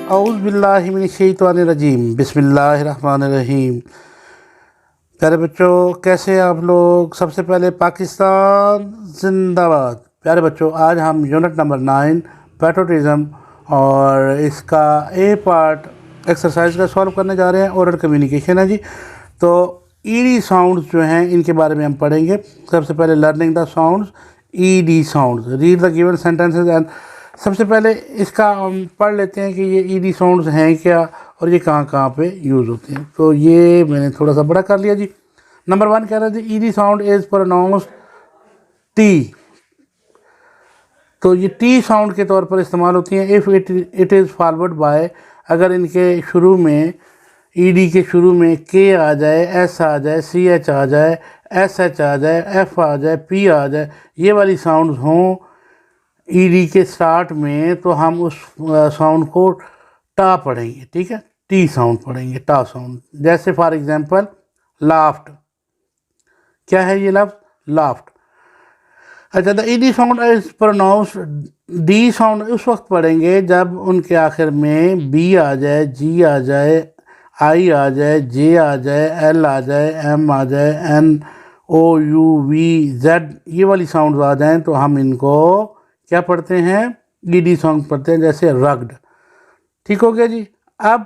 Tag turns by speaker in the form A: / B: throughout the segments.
A: औज़ुबिल्लाहिमिनश्शैतानिर्रजीम बिस्मिल्लाहिर्रहमानिर्रहीम। प्यारे बच्चों, कैसे हैं आप लोग। सबसे पहले पाकिस्तान जिंदाबाद। प्यारे बच्चों, आज हम यूनिट नंबर 9 पैट्रियोटिज्म और इसका ए पार्ट एक्सरसाइज का सॉल्व करने जा रहे हैं। ओरल कम्युनिकेशन है जी। तो ईडी साउंड्स जो हैं इनके बारे में हम पढ़ेंगे। सबसे पहले learning the sounds, ED sounds, read the given sentences and. सबसे पहले इसका हम पढ़ लेते हैं कि ये ईडी साउंड्स हैं क्या और ये कहाँ कहाँ पे यूज़ होते हैं। तो ये मैंने थोड़ा सा बड़ा कर लिया जी। नंबर 1 कह रहे थे ED sound is pronounced T. तो ये टी साउंड के तौर पर इस्तेमाल होती हैं। If it is forward bye, अगर इनके शुरू में ईडी के शुरू में के आ जाए, एस आ जाए, सी एच आ जाए, एस एच आ जाए, एफ आ जाए, पी आ जाए, ये वाली साउंड्स हों ईडी के स्टार्ट में, तो हम उस साउंड को टा पढ़ेंगे। ठीक है, टी साउंड पढ़ेंगे, टा साउंड। जैसे फॉर एग्जांपल लाफ्ट, क्या है ये लफ्ज़? लाफ्ट। अच्छा, the ED sound is pronounced, D sound उस वक्त पढ़ेंगे जब उनके आखिर में बी आ जाए, जी आ जाए, आई आ जाए, जे आ जाए, एल आ जाए, एम आ जाए, N, O, U, V, Z, ये वाली साउंड आ जाएं तो हम इनको क्या पढ़ते हैं? ईडी साउंड पढ़ते हैं। जैसे रग्ड। ठीक हो गया जी। अब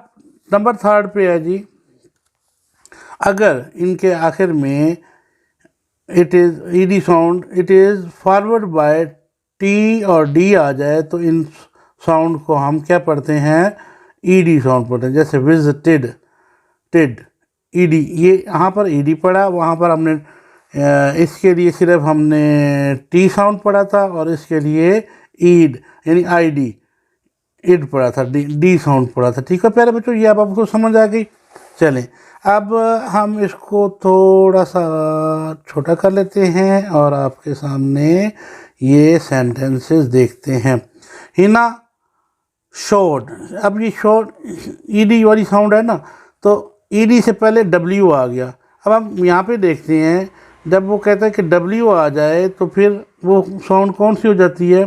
A: नंबर 3 पे है जी, अगर इनके आखिर में it is ED sound, it is forward bye T और डी आ जाए तो इन साउंड को हम क्या पढ़ते हैं? ईडी साउंड पढ़ते हैं। जैसे विजिटेड, टिड, ईडी, ये यहाँ पर ईडी पढ़ा, वहाँ पर हमने इसके लिए सिर्फ हमने टी साउंड पढ़ा था और इसके लिए ईड यानी आईडी, ईड पढ़ा था, डी साउंड पढ़ा था। ठीक है प्यारे बच्चों, ये अब आपको समझ आ गई। चलें, अब हम इसको थोड़ा सा छोटा कर लेते हैं और आपके सामने ये सेंटेंसेस देखते हैं। हिना शोड, अब ये शोड ईडी वाली साउंड है ना, तो ईडी से पहले डब्ल्यू आ गया। अब हम यहाँ पे देखते हैं, जब वो कहता है कि डब्ल्यू आ जाए तो फिर वो साउंड कौन सी हो जाती है?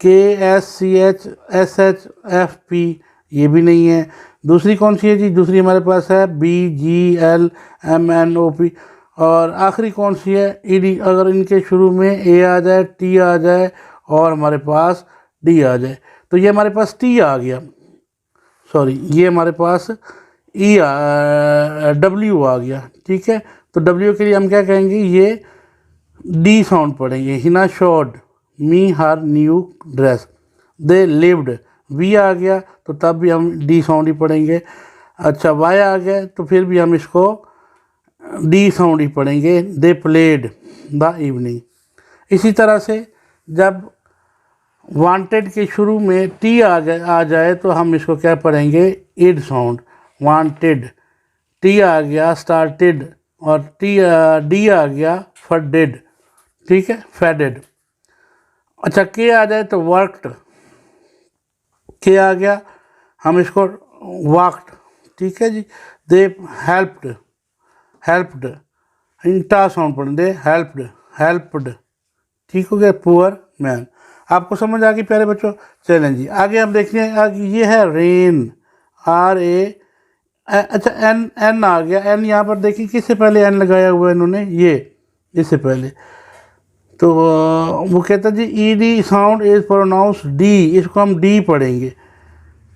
A: K, S, C, H, S, H, F, P, ये भी नहीं है। दूसरी कौन सी है जी? दूसरी हमारे पास है बी, जी, L, M, N, O, P. और आखिरी कौन सी है? ईडी। अगर इनके शुरू में ए आ जाए, टी आ जाए और हमारे पास डी आ जाए, तो ये हमारे पास टी आ गया, सॉरी ये हमारे पास ई डब्ल्यू आ गया। ठीक है, तो डब्ल्यू के लिए हम क्या कहेंगे? ये डी साउंड पढ़ेंगे। Hina showed me her new dress, they lived, we आ गया तो तब भी हम डी साउंड ही पढ़ेंगे। अच्छा, वाई आ गया तो फिर भी हम इसको डी साउंड ही पढ़ेंगे। They played the evening. इसी तरह से जब वांटेड के शुरू में टी आ जाए तो हम इसको क्या पढ़ेंगे? Id sound. वांटेड, टी आ गया स्टार्टेड और डी आ गया फडेड। ठीक है, फेडेड। अच्छा, के आ जाए तो वर्कड, के आ गया हम इसको वॉक्ड। ठीक है जी। दे हेल्प्ड, हेल्प्ड, टा साउंड पढ़ेंगे, हेल्प्ड, हेल्प्ड। ठीक हो गया। Poor man. आपको समझ आ गई प्यारे बच्चों। चलें जी, आगे हम देखते हैं। आगे ये है रेन, आर ए, अच्छा एन, एन आ गया। एन यहाँ पर देखिए किससे पहले एन लगाया हुआ है इन्होंने? ये इससे पहले। तो वो कहता है जी ED sound is pronounced D, इसको हम डी पढ़ेंगे।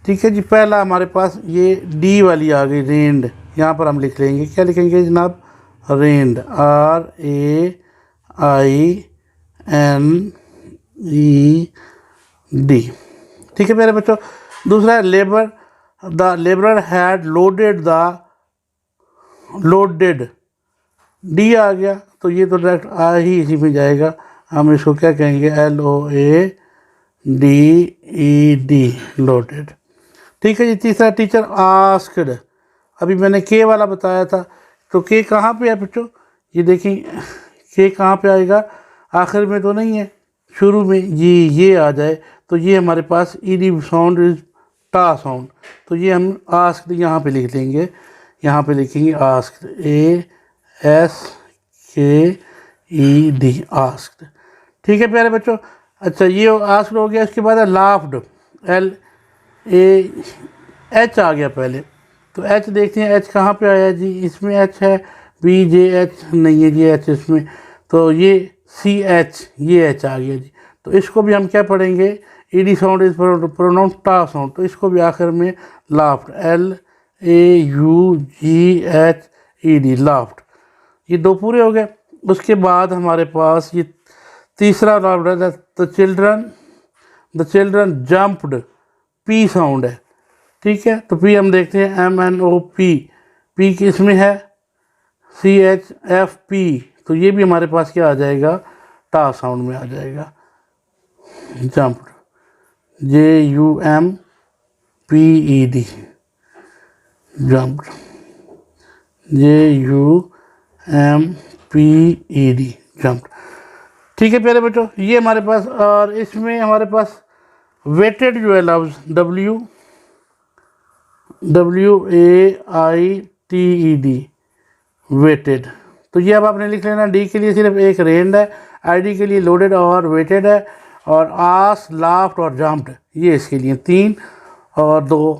A: ठीक है जी। पहला हमारे पास ये डी वाली आ गई, रेंड। यहाँ पर हम लिख लेंगे, क्या लिखेंगे जनाब? Rained, R A I N E D. ठीक है मेरे बच्चों। दूसरा है labour, the labourer had loaded the, loaded, D आ गया तो ये तो डायरेक्ट आ ही इसी में जाएगा। हम इसको क्या कहेंगे? L O A D E D, loaded. ठीक है जी। तीसरा टीचर आस्क्ड, अभी मैंने के वाला बताया था, तो के कहाँ पे है बच्चों? ये देखिए के कहाँ पे आएगा? आखिर में तो नहीं है, शुरू में ये आ जाए तो ये हमारे पास ईडी साउंड इज टा साउंड। तो ये हम आस्क्ड यहाँ पे लिख लेंगे, यहाँ पे लिखेंगे आस्क्ड, ए एस के ई डी, आस्क्ड। ठीक है प्यारे बच्चों। अच्छा, ये आस्क्ड हो गया। इसके बाद है लाफ्ड, एल ए एच आ गया पहले, तो एच देखते हैं एच कहाँ पे आया जी, इसमें एच है, बी जे एच नहीं है जी एच इसमें, तो ये सी एच, ये एच आ गया जी। तो इसको भी हम क्या पढ़ेंगे, E D sound is pronounce T sound, तो इसको भी आखिर में laughed, L A U G H E D, laughed. ये दो पूरे हो गए। उसके बाद हमारे पास ये तीसरा लाफ्ट है, the children jumped, P sound है, ठीक है। तो पी हम देखते हैं, M N O P, P किस में है, सी एच एफ पी, तो ये भी हमारे पास क्या आ जाएगा, टा साउंड में आ जाएगा, jumped, J U M P E D, jumped, J U M P E D, jumped, ठीक है प्यारे बच्चों। ये हमारे पास, और इसमें हमारे पास वेटेड जो है लफ्ज़, WAITED, वेटेड, तो ये अब आपने लिख लेना। डी के लिए सिर्फ एक रेंड है, आईडी के लिए लोडेड और वेटेड है, और आस, लाफ्ट और जंप्ड ये इसके लिए 3 और 2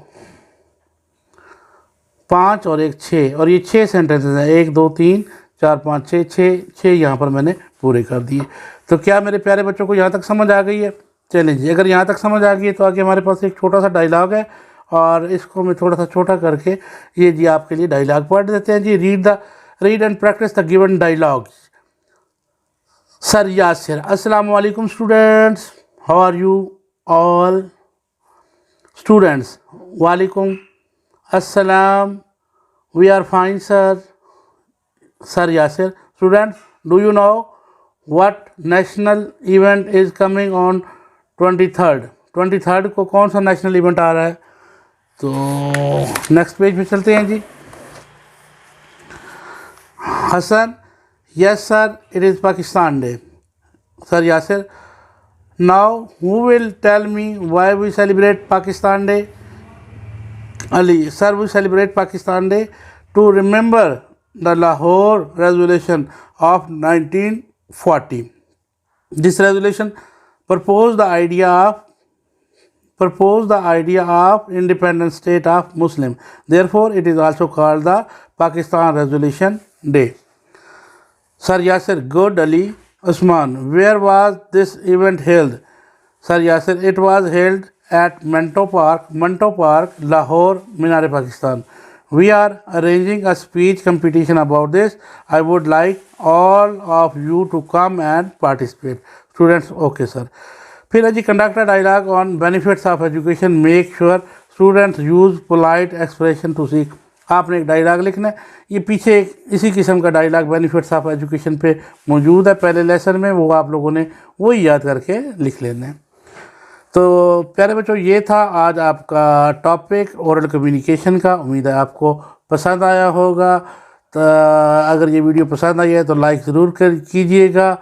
A: 5 और 1 6, और ये 6 सेंटेंसेस हैं, 1 2 3 4 5 6, 6 यहाँ पर मैंने पूरे कर दिए। तो क्या मेरे प्यारे बच्चों को यहाँ तक समझ आ गई है? चलें जी, अगर यहाँ तक समझ आ गई है तो आगे हमारे पास एक छोटा सा डायलॉग है, और इसको मैं थोड़ा सा छोटा करके ये जी आपके लिए डायलॉग पढ़ देते हैं जी। Read and practice the given dialogue. Sir Yasir, अस्सलाम वालेकुम students, how are you all? Students, वालेकुम अस्सलाम, we are fine sir. Sir Yasir, students, do you know what national event is coming on 23rd को कौन सा नेशनल इवेंट आ रहा है? तो नेक्स्ट पेज पे चलते हैं जी। Hasan, yes sir, it is Pakistan day. Sir Yasir, now who will tell me why we celebrate Pakistan day? Ali, sir, we celebrate Pakistan Day to remember the Lahore Resolution of 1940. This resolution proposed the idea of independent state of Muslim. Therefore, it is also called the Pakistan Resolution Day. Sir Yasir, good. Ali, Usman, where was this event held? Sir Yasir, it was held at Manto Park, Lahore, Minar Pakistan. We are arranging a speech competition about this. I would like all of you to come and participate. Students, okay sir. फिर है जी, conduct a dialogue on benefits of education. Make sure students use polite expression to seek. आपने एक dialogue लिखना है, ये पीछे एक इसी किस्म का डायलॉग बेनिफिट्स ऑफ एजुकेशन पे मौजूद है पहले लेसन में, वो आप लोगों ने वही याद करके लिख लेना है। तो प्यारे बच्चों, ये था आज आपका टॉपिक ओरल कम्युनिकेशन का। उम्मीद है आपको पसंद आया होगा। तो अगर ये वीडियो पसंद आई है तो लाइक ज़रूर कीजिएगा,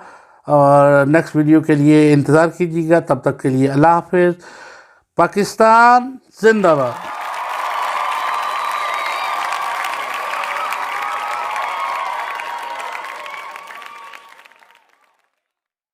A: और नेक्स्ट वीडियो के लिए इंतज़ार कीजिएगा। तब तक के लिए अल्लाह हाफ़िज़। पाकिस्तान जिंदाबाद।